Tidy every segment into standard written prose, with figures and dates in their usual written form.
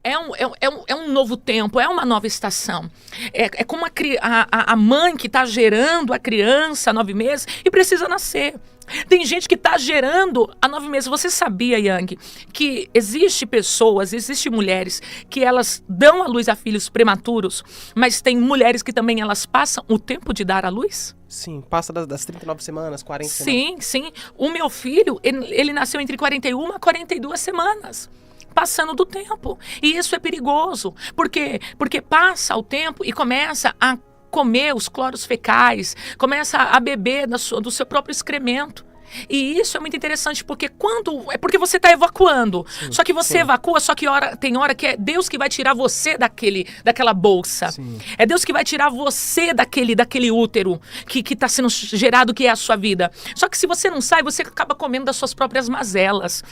é um novo tempo, é uma nova estação. É como a mãe que está gerando a criança há 9 meses e precisa nascer. Tem gente que está gerando há 9 meses. Você sabia, Yang, que existe mulheres que elas dão à luz a filhos prematuros, mas tem mulheres que também elas passam o tempo de dar à luz? Sim, passa das 39 semanas, 40 semanas. Sim. O meu filho, ele nasceu entre 41 e 42 semanas. Passando do tempo. E isso é perigoso. Por quê? Porque passa o tempo e começa a comer os cloros fecais, começa a beber do seu próprio excremento. E isso é muito interessante, porque porque você está evacuando. Sim, só que você evacua, só que tem hora que é Deus que vai tirar você daquela bolsa. Sim. É Deus que vai tirar você daquele útero que está sendo gerado, que é a sua vida. Só que se você não sai, você acaba comendo das suas próprias mazelas.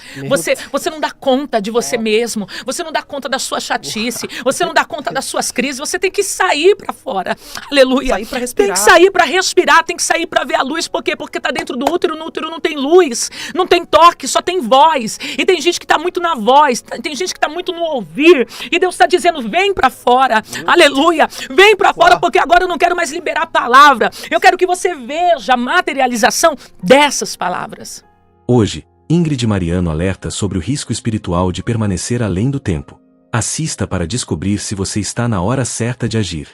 Você não dá conta de você mesmo. Você não dá conta da sua chatice. Você não dá conta das suas crises. Você tem que sair para fora. Aleluia. Sair para respirar. Tem que sair para respirar, tem que sair para ver a luz. Por quê? Porque está dentro do útero, no útero não tem luz, não tem toque, só tem voz. E tem gente que está muito na voz, tem gente que está muito no ouvir. E Deus está dizendo, vem para fora. Aleluia. Vem para fora, porque agora eu não quero mais liberar a palavra. Eu quero que você veja a materialização dessas palavras. Hoje, Ingrid Mariano alerta sobre o risco espiritual de permanecer além do tempo. Assista para descobrir se você está na hora certa de agir.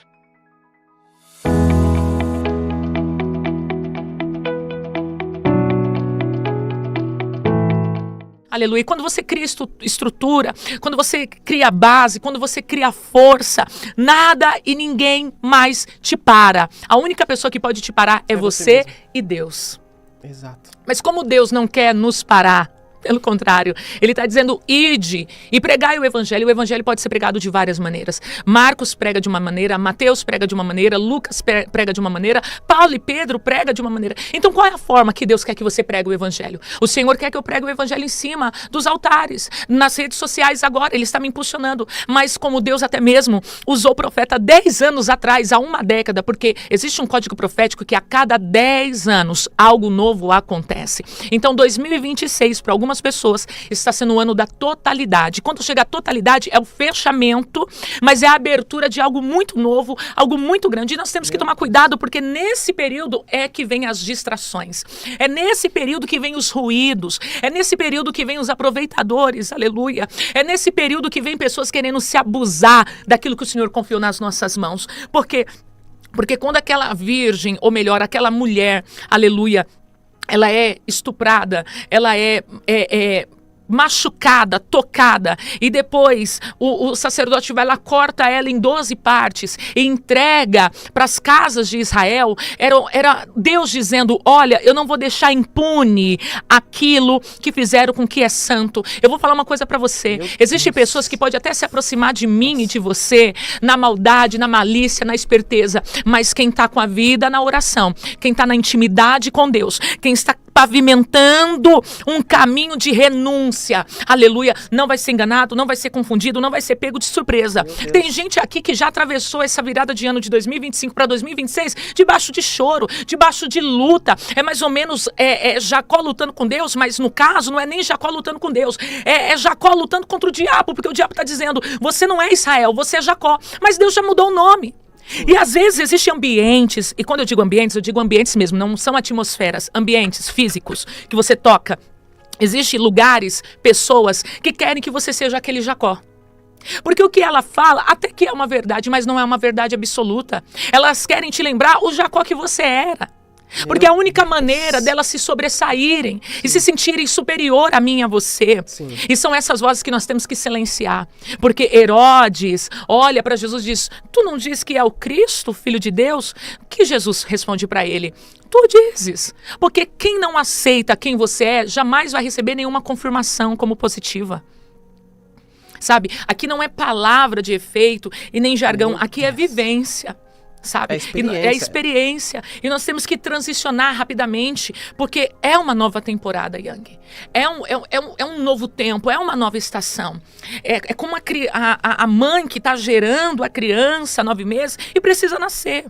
Aleluia. E quando você cria estrutura, quando você cria base, quando você cria força, nada e ninguém mais te para. A única pessoa que pode te parar é você e Deus. Exato. Mas como Deus não quer nos parar, pelo contrário, ele está dizendo, ide e pregai o evangelho. O evangelho pode ser pregado de várias maneiras. Marcos prega de uma maneira, Mateus prega de uma maneira, Lucas prega de uma maneira, Paulo e Pedro prega de uma maneira. Então qual é a forma que Deus quer que você pregue o evangelho? O Senhor quer que eu pregue o evangelho em cima dos altares, nas redes sociais agora, ele está me impulsionando. Mas como Deus até mesmo usou o profeta 10 anos atrás, há uma década, porque existe um código profético que a cada 10 anos algo novo acontece. Então 2026 para algumas pessoas está sendo o ano da totalidade. Quando chega a totalidade é o fechamento, mas é a abertura de algo muito novo, algo muito grande. E nós temos que tomar cuidado, porque nesse período é que vem as distrações. É nesse período que vem os ruídos. É nesse período que vem os aproveitadores. Aleluia. É nesse período que vem pessoas querendo se abusar daquilo que o Senhor confiou nas nossas mãos. Porque quando aquela virgem, ou melhor, aquela mulher, aleluia, ela é estuprada, ela é machucada, tocada, e depois o sacerdote vai lá, corta ela em 12 partes e entrega para as casas de Israel. Era Deus dizendo, olha, eu não vou deixar impune aquilo que fizeram com que é santo. Eu vou falar uma coisa para você, existem pessoas que podem até se aproximar de mim e de você na maldade, na malícia, na esperteza, mas quem está com a vida na oração, quem está na intimidade com Deus, quem está pavimentando um caminho de renúncia, aleluia, não vai ser enganado, não vai ser confundido, não vai ser pego de surpresa. Tem gente aqui que já atravessou essa virada de ano de 2025 para 2026 debaixo de choro, debaixo de luta. É mais ou menos Jacó lutando com Deus, mas no caso não é nem Jacó lutando com Deus, é Jacó lutando contra o diabo, porque o diabo está dizendo, você não é Israel, você é Jacó, mas Deus já mudou o nome. E às vezes existem ambientes, e quando eu digo ambientes mesmo, não são atmosferas, ambientes físicos que você toca. Existem lugares, pessoas que querem que você seja aquele Jacó. Porque o que ela fala até que é uma verdade, mas não é uma verdade absoluta. Elas querem te lembrar o Jacó que você era. Porque a única maneira delas se sobressaírem e se sentirem superior a mim e a você. Sim. E são essas vozes que nós temos que silenciar. Porque Herodes olha para Jesus e diz, tu não diz que é o Cristo, filho de Deus? O que Jesus responde para ele? Tu dizes. Porque quem não aceita quem você é, jamais vai receber nenhuma confirmação como positiva. Sabe? Aqui não é palavra de efeito e nem jargão, aqui é vivência. Sabe? É a experiência. E nós temos que transicionar rapidamente, porque é uma nova temporada, Yang. É um novo tempo, é uma nova estação. É como a mãe que está gerando a criança há 9 meses e precisa nascer.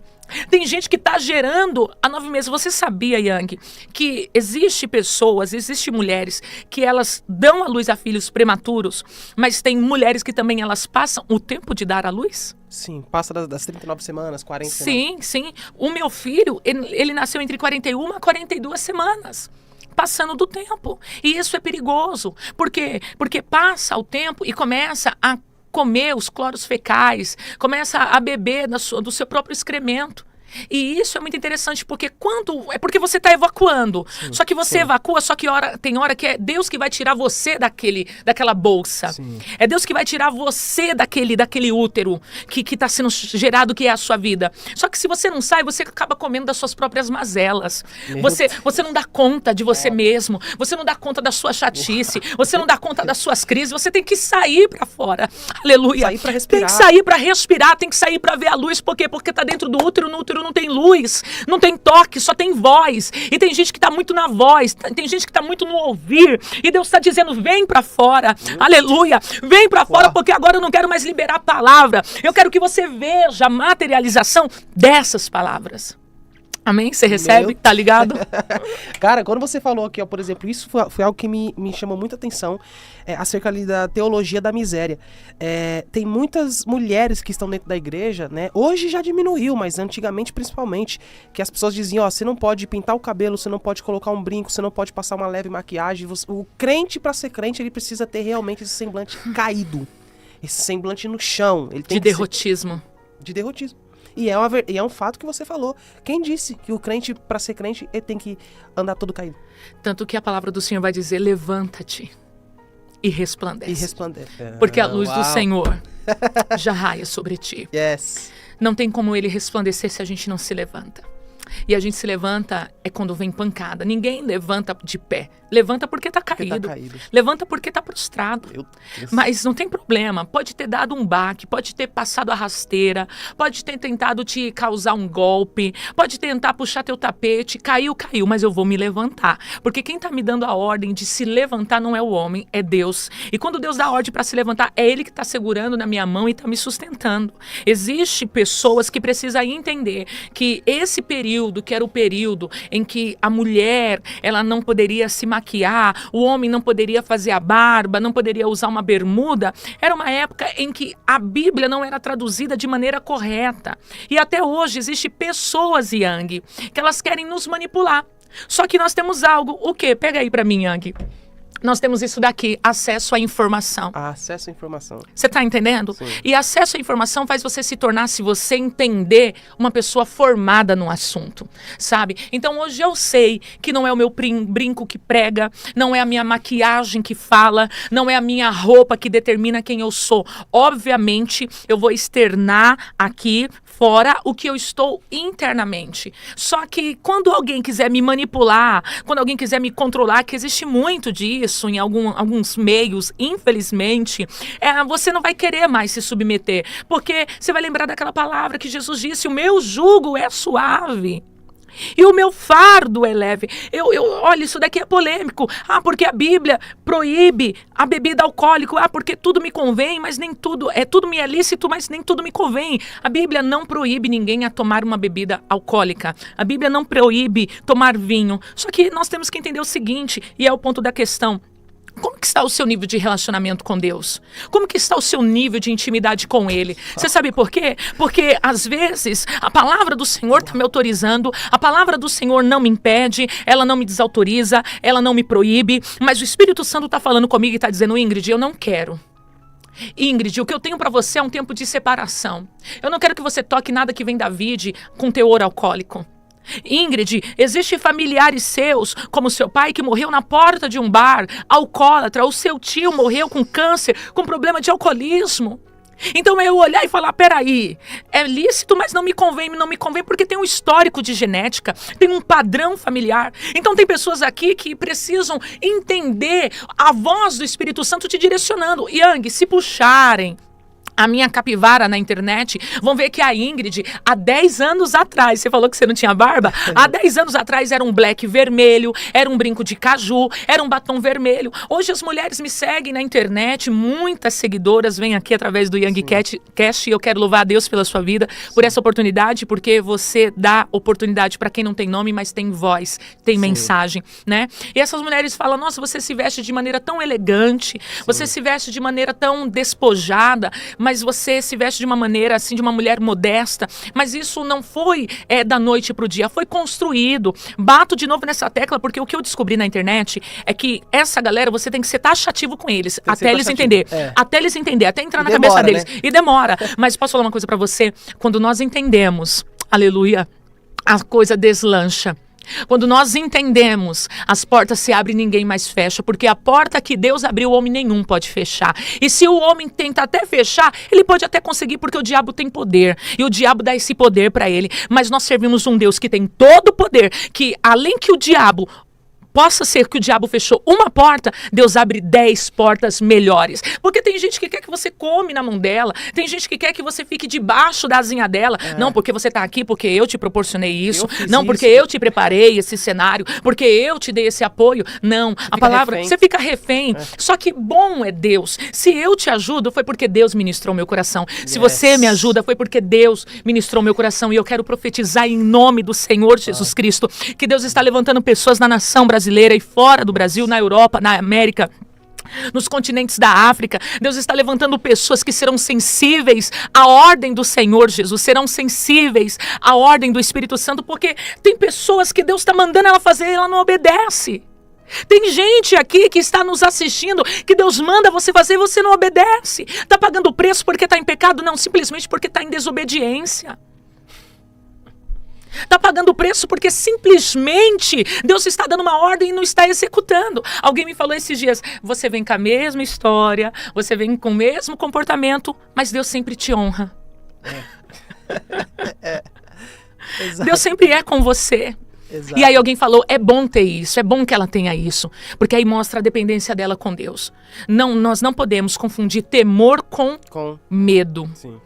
Tem gente que está gerando há 9 meses. Você sabia, Yang, que existe pessoas, existe mulheres que elas dão à luz a filhos prematuros, mas tem mulheres que também elas passam o tempo de dar à luz? Sim, passa das 39 semanas, 40 semanas. Sim. O meu filho, ele nasceu entre 41 a 42 semanas. Passando do tempo. E isso é perigoso. Por quê? Porque passa o tempo e começa a comer os cloros fecais, começa a beber do seu próprio excremento. E isso é muito interessante, porque porque você está evacuando. Sim, só que você evacua, só que tem hora que é Deus que vai tirar você daquela bolsa. Sim. É Deus que vai tirar você daquele útero que está sendo gerado, que é a sua vida. Só que se você não sai, você acaba comendo das suas próprias mazelas. Você não dá conta de você mesmo. Você não dá conta da sua chatice. Você não dá conta das suas crises. Você tem que sair para fora. Aleluia. Sair para respirar. Tem que sair para respirar, tem que sair para ver a luz. Por quê? Porque está dentro do útero, no útero não tem luz, não tem toque, só tem voz. E tem gente que está muito na voz, tem gente que está muito no ouvir. E Deus está dizendo, vem para fora. Aleluia. Vem para fora, porque agora eu não quero mais liberar a palavra. Eu quero que você veja a materialização dessas palavras. Amém? Você recebe? Tá ligado? Cara, quando você falou aqui, ó, por exemplo, isso foi algo que me chamou muita atenção, acerca ali da teologia da miséria. Tem muitas mulheres que estão dentro da igreja, né? Hoje já diminuiu, mas antigamente principalmente, que as pessoas diziam, ó, você não pode pintar o cabelo, você não pode colocar um brinco, você não pode passar uma leve maquiagem. O crente, para ser crente, ele precisa ter realmente esse semblante caído, esse semblante no chão. Ele tem de derrotismo. De derrotismo. E é um fato que você falou. Quem disse que o crente, para ser crente, ele tem que andar todo caído? Tanto que a palavra do Senhor vai dizer, levanta-te e resplandece. E resplandece. Porque a luz do Senhor já raia sobre ti. Yes. Não tem como ele resplandecer se a gente não se levanta. E a gente se levanta quando vem pancada. Ninguém levanta de pé. Levanta porque tá caído. Levanta porque tá prostrado. Mas não tem problema. Pode ter dado um baque, pode ter passado a rasteira, pode ter tentado te causar um golpe, pode tentar puxar teu tapete. Caiu, mas eu vou me levantar. Porque quem tá me dando a ordem de se levantar não é o homem, é Deus. E quando Deus dá a ordem para se levantar, é Ele que tá segurando na minha mão e tá me sustentando. Existem pessoas que precisam entender que esse período, que era o período em que a mulher, ela não poderia se maquiar, o homem não poderia fazer a barba, não poderia usar uma bermuda, era uma época em que a Bíblia não era traduzida de maneira correta. E até hoje existem pessoas, Yang, que elas querem nos manipular. Só que nós temos algo, o quê? Pega aí pra mim, Yang. Nós temos isso daqui, acesso à informação. Acesso à informação. Você está entendendo? Sim. E acesso à informação faz você se tornar, se você entender, uma pessoa formada no assunto, sabe? Então hoje eu sei que não é o meu brinco que prega, não é a minha maquiagem que fala, não é a minha roupa que determina quem eu sou. Obviamente, eu vou externar aqui fora o que eu estou internamente. Só que quando alguém quiser me manipular, quando alguém quiser me controlar, que existe muito disso, em alguns meios, infelizmente, você não vai querer mais se submeter, porque você vai lembrar daquela palavra que Jesus disse, o meu jugo é suave e o meu fardo é leve. Olha, isso daqui é polêmico. Porque a Bíblia proíbe a bebida alcoólica. Porque tudo me convém, mas nem tudo. Tudo me é lícito, mas nem tudo me convém. A Bíblia não proíbe ninguém a tomar uma bebida alcoólica. A Bíblia não proíbe tomar vinho. Só que nós temos que entender o seguinte, e é o ponto da questão. Como que está o seu nível de relacionamento com Deus? Como que está o seu nível de intimidade com Ele? Você sabe por quê? Porque, às vezes, a palavra do Senhor está me autorizando, a palavra do Senhor não me impede, ela não me desautoriza, ela não me proíbe, mas o Espírito Santo está falando comigo e está dizendo, Ingrid, eu não quero. Ingrid, o que eu tenho para você é um tempo de separação. Eu não quero que você toque nada que vem da vide com teor alcoólico. Ingrid, existem familiares seus, como seu pai que morreu na porta de um bar, alcoólatra, ou seu tio morreu com câncer, com problema de alcoolismo. Então eu olhar e falar, peraí, é lícito, mas não me convém porque tem um histórico de genética, tem um padrão familiar. Então tem pessoas aqui que precisam entender a voz do Espírito Santo te direcionando. Yang, se puxarem a minha capivara na internet, vão ver que a Ingrid, há 10 anos atrás, você falou que você não tinha barba? Há 10 anos atrás era um black vermelho, era um brinco de caju, era um batom vermelho. Hoje as mulheres me seguem na internet, muitas seguidoras vêm aqui através do Young Cast, e eu quero louvar a Deus pela sua vida, por essa oportunidade, porque você dá oportunidade para quem não tem nome, mas tem voz, tem mensagem, né? E essas mulheres falam, nossa, você se veste de maneira tão elegante, você se veste de maneira tão despojada, mas você se veste de uma maneira assim, de uma mulher modesta, mas isso não foi da noite para o dia, foi construído. Bato de novo nessa tecla, porque o que eu descobri na internet é que essa galera, você tem que ser taxativo com eles, até eles entender, até entrar na cabeça deles, né? E demora, mas posso falar uma coisa para você, quando nós entendemos, aleluia, a coisa deslancha. Quando nós entendemos, as portas se abrem e ninguém mais fecha, porque a porta que Deus abriu, o homem nenhum pode fechar. E se o homem tenta até fechar, ele pode até conseguir, porque o diabo tem poder. E o diabo dá esse poder para ele. Mas nós servimos um Deus que tem todo o poder, que além que o diabo... Possa ser que o diabo fechou uma porta, Deus abre 10 portas melhores. Porque tem gente que quer que você come na mão dela, tem gente que quer que você fique debaixo da asinha dela. Não, porque você está aqui, porque eu te proporcionei isso. Não, porque eu te preparei esse cenário, porque eu te dei esse apoio. Não, a palavra, refém. Você fica refém. Só que bom é Deus. Se eu te ajudo, foi porque Deus ministrou meu coração. Se você me ajuda, foi porque Deus ministrou meu coração. E eu quero profetizar em nome do Senhor Jesus Cristo, que Deus está levantando pessoas na nação brasileira e fora do Brasil, na Europa, na América, nos continentes da África. Deus está levantando pessoas que serão sensíveis à ordem do Senhor Jesus, serão sensíveis à ordem do Espírito Santo, porque tem pessoas que Deus está mandando ela fazer e ela não obedece. Tem gente aqui que está nos assistindo, que Deus manda você fazer e você não obedece. Está pagando o preço porque está em pecado? Não, simplesmente porque está em desobediência. Está pagando o preço porque simplesmente Deus está dando uma ordem e não está executando. Alguém me falou esses dias, você vem com a mesma história, você vem com o mesmo comportamento, mas Deus sempre te honra. Deus sempre é com você. Exato. E aí alguém falou, é bom ter isso, é bom que ela tenha isso, porque aí mostra a dependência dela com Deus. Não, nós não podemos confundir temor com medo. Sim.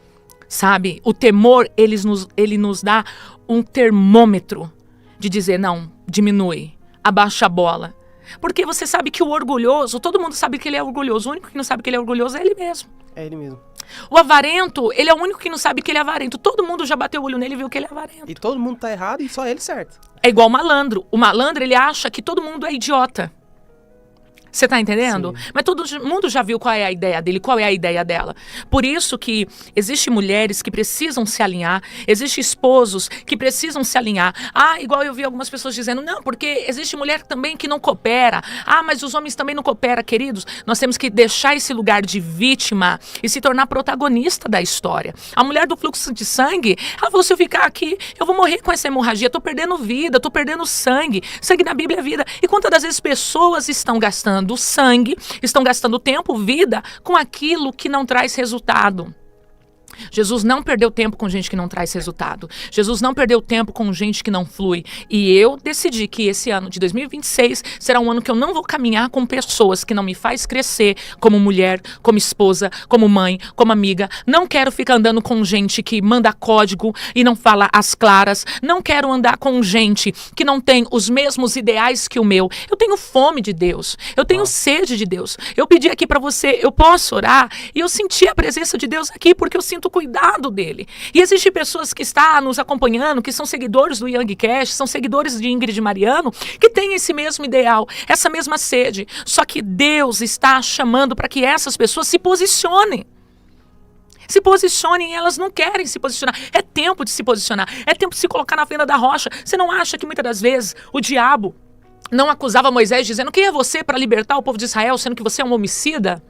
Sabe, o temor, ele nos dá um termômetro de dizer, não, diminui, abaixa a bola. Porque você sabe que o orgulhoso, todo mundo sabe que ele é orgulhoso, o único que não sabe que ele é orgulhoso é ele mesmo. É ele mesmo. O avarento, ele é o único que não sabe que ele é avarento. Todo mundo já bateu o olho nele e viu que ele é avarento. E todo mundo tá errado e só ele certo. É igual o malandro. O malandro, ele acha que todo mundo é idiota. Você tá entendendo? Sim. Mas todo mundo já viu qual é a ideia dele, qual é a ideia dela. Por isso que existem mulheres que precisam se alinhar, existem esposos que precisam se alinhar. Ah, igual eu vi algumas pessoas dizendo, não, porque existe mulher também que não coopera. Ah, mas os homens também não cooperam, queridos. Nós temos que deixar esse lugar de vítima e se tornar protagonista da história. A mulher do fluxo de sangue, ela falou, se eu ficar aqui, eu vou morrer com essa hemorragia, tô perdendo vida, tô perdendo sangue. Sangue na Bíblia é vida. E quantas das vezes pessoas estão gastando sangue, estão gastando tempo, vida, com aquilo que não traz resultado. Jesus não perdeu tempo com gente que não traz resultado. Jesus não perdeu tempo com gente que não flui. E eu decidi que esse ano de 2026 será um ano que eu não vou caminhar com pessoas que não me faz crescer como mulher, como esposa, como mãe, como amiga. Não quero ficar andando com gente que manda código e não fala as claras. Não quero andar com gente que não tem os mesmos ideais que o meu. Eu tenho fome de Deus. Eu tenho sede de Deus. Eu pedi aqui para você, eu posso orar? E eu senti a presença de Deus aqui porque eu sinto o cuidado dele. E existem pessoas que estão nos acompanhando, que são seguidores do Young Cast, são seguidores de Ingrid Mariano, que têm esse mesmo ideal, essa mesma sede. Só que Deus está chamando para que essas pessoas se posicionem. Se posicionem e elas não querem se posicionar. É tempo de se posicionar. É tempo de se colocar na fenda da rocha. Você não acha que muitas das vezes o diabo não acusava Moisés dizendo, quem é você para libertar o povo de Israel, sendo que você é um homicida?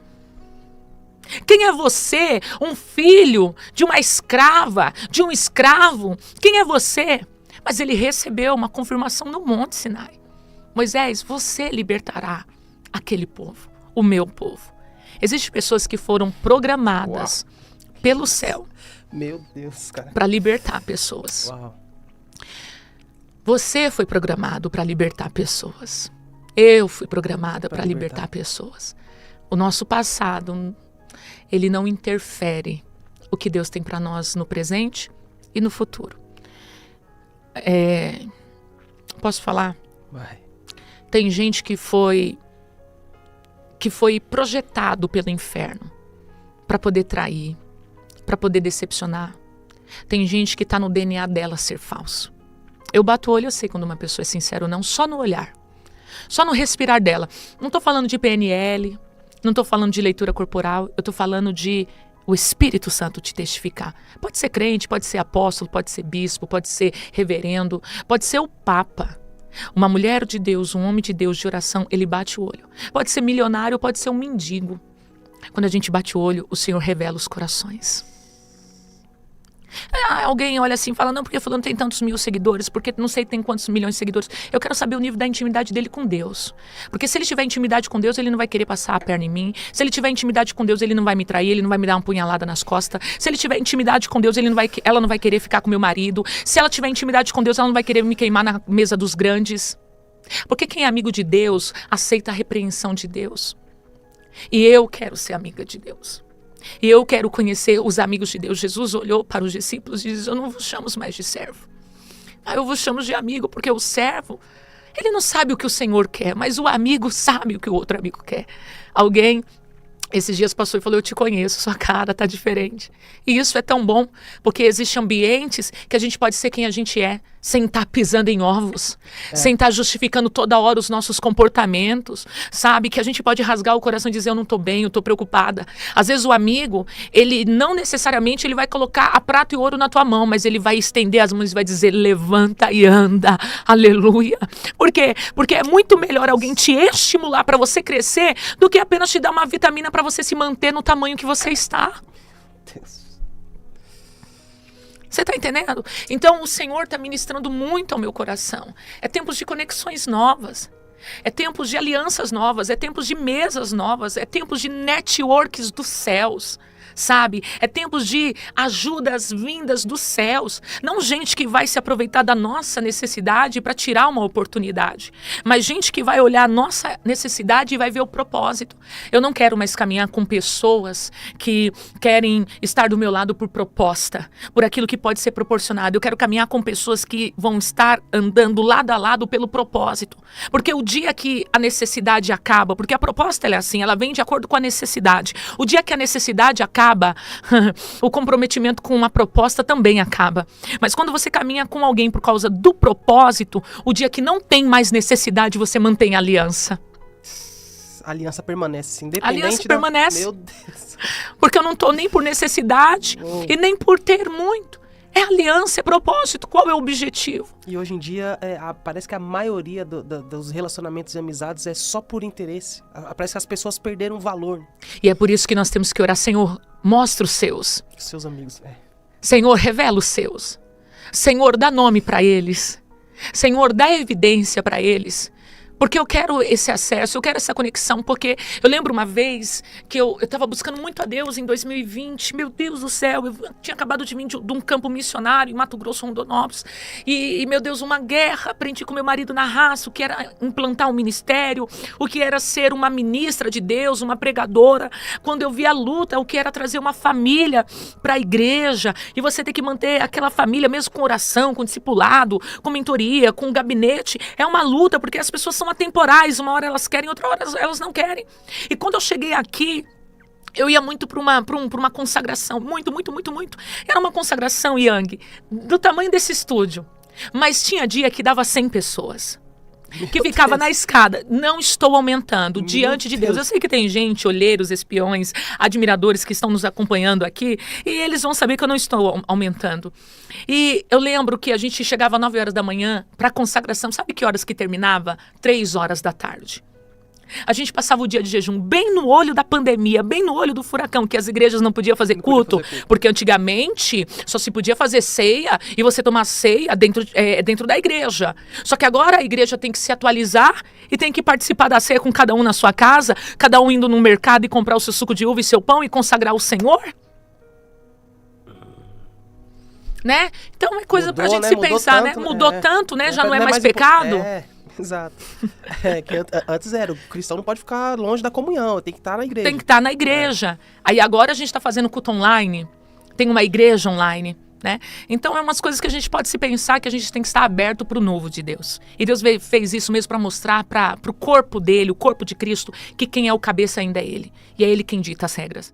Quem é você, um filho de uma escrava, de um escravo? Quem é você? Mas ele recebeu uma confirmação no Monte Sinai. Moisés, você libertará aquele povo, o meu povo. Existem pessoas que foram programadas pelo céu. Meu Deus, cara. Para libertar pessoas. Uau. Você foi programado para libertar pessoas. Eu fui programada para libertar pessoas. O nosso passado, ele não interfere o que Deus tem para nós no presente e no futuro. Posso falar? Vai. Tem gente que foi projetado pelo inferno para poder trair, para poder decepcionar. Tem gente que está no DNA dela ser falso. Eu bato o olho, eu sei quando uma pessoa é sincera ou não, só no olhar, só no respirar dela. Não estou falando de PNL, não estou falando de leitura corporal, eu estou falando de o Espírito Santo te testificar. Pode ser crente, pode ser apóstolo, pode ser bispo, pode ser reverendo, pode ser o Papa. Uma mulher de Deus, um homem de Deus de oração, ele bate o olho. Pode ser milionário, pode ser um mendigo. Quando a gente bate o olho, o Senhor revela os corações. Alguém olha assim e fala, não, porque fulano tem tantos mil seguidores, porque não sei tem quantos milhões de seguidores. Eu quero saber o nível da intimidade dele com Deus. Porque se ele tiver intimidade com Deus, ele não vai querer passar a perna em mim. Se ele tiver intimidade com Deus, ele não vai me trair, ele não vai me dar uma punhalada nas costas. Se ele tiver intimidade com Deus, ela não vai querer ficar com meu marido. Se ela tiver intimidade com Deus, ela não vai querer me queimar na mesa dos grandes. Porque quem é amigo de Deus, aceita a repreensão de Deus. E eu quero ser amiga de Deus. E eu quero conhecer os amigos de Deus. Jesus olhou para os discípulos e disse, eu não vos chamo mais de servo. Eu vos chamo de amigo, porque o servo, ele não sabe o que o Senhor quer, mas o amigo sabe o que o outro amigo quer. Alguém, esses dias passou e falou, eu te conheço, sua cara tá diferente. E isso é tão bom, porque existem ambientes que a gente pode ser quem a gente é, sem estar pisando em ovos, sem estar justificando toda hora os nossos comportamentos, sabe? Que a gente pode rasgar o coração e dizer, eu não tô bem, eu tô preocupada. Às vezes o amigo, ele não necessariamente ele vai colocar a prata e ouro na tua mão, mas ele vai estender as mãos e vai dizer, levanta e anda, aleluia. Por quê? Porque é muito melhor alguém te estimular para você crescer do que apenas te dar uma vitamina para você se manter no tamanho que você está. Deus. Você está entendendo? Então o Senhor está ministrando muito ao meu coração. É tempos de conexões novas. É tempos de alianças novas. É tempos de mesas novas. É tempos de networks dos céus. Sabe? É tempos de ajudas vindas dos céus. Não gente que vai se aproveitar da nossa necessidade para tirar uma oportunidade. Mas gente que vai olhar a nossa necessidade e vai ver o propósito. Eu não quero mais caminhar com pessoas que querem estar do meu lado por proposta, por aquilo que pode ser proporcionado. Eu quero caminhar com pessoas que vão estar andando lado a lado pelo propósito. Porque o dia que a necessidade acaba, porque a proposta ela é assim, ela vem de acordo com a necessidade. O dia que a necessidade acaba, o comprometimento com uma proposta também acaba. Mas quando você caminha com alguém por causa do propósito, o dia que não tem mais necessidade, você mantém a aliança. A aliança permanece, independente a aliança permanece. Meu Deus. Porque eu não estou nem por necessidade e nem por ter muito. É aliança, é propósito. Qual é o objetivo? E hoje em dia, parece que a maioria dos relacionamentos e amizades é só por interesse. Parece que as pessoas perderam valor. E é por isso que nós temos que orar, Senhor, mostra os seus. Seus amigos. Senhor, revela os seus. Senhor, dá nome para eles. Senhor, dá evidência para eles. Porque eu quero esse acesso, eu quero essa conexão, porque eu lembro uma vez que eu estava buscando muito a Deus em 2020, meu Deus do céu, eu tinha acabado de vir de um campo missionário em Mato Grosso, Rondonópolis, e meu Deus, uma guerra, aprendi com meu marido na raça, o que era implantar um ministério, o que era ser uma ministra de Deus, uma pregadora, quando eu vi a luta, o que era trazer uma família para a igreja, e você ter que manter aquela família, mesmo com oração, com discipulado, com mentoria, com gabinete, é uma luta, porque as pessoas são atemporais, uma hora elas querem, outra hora elas não querem. E quando eu cheguei aqui, eu ia muito para uma consagração, muito. Era uma consagração, Yang, do tamanho desse estúdio. Mas tinha dia que dava 100 pessoas. Que ficava na escada. Não estou aumentando, diante de Deus. Eu sei que tem gente, olheiros, espiões, admiradores que estão nos acompanhando aqui, e eles vão saber que eu não estou aumentando. E eu lembro que a gente chegava às 9 horas da manhã para a consagração. Sabe que horas que terminava? 3 horas da tarde. A gente passava o dia de jejum bem no olho da pandemia, bem no olho do furacão, que as igrejas não podiam fazer culto, porque antigamente só se podia fazer ceia e você tomar ceia dentro da igreja. Só que agora a igreja tem que se atualizar e tem que participar da ceia com cada um na sua casa, cada um indo no mercado e comprar o seu suco de uva e seu pão e consagrar o Senhor. Né? Então é coisa pra gente se pensar, tanto, né? Mudou tanto, né? Já não é mais pecado. Exato. Que antes era, o cristão não pode ficar longe da comunhão, tem que estar na igreja. Tem que estar na igreja. Aí agora a gente está fazendo culto online. tem uma igreja online, né? Então é umas coisas que a gente pode se pensar que a gente tem que estar aberto para o novo de Deus. E Deus fez isso mesmo para mostrar para o corpo dele, o corpo de Cristo, que quem é o cabeça ainda é ele. E é ele quem dita as regras.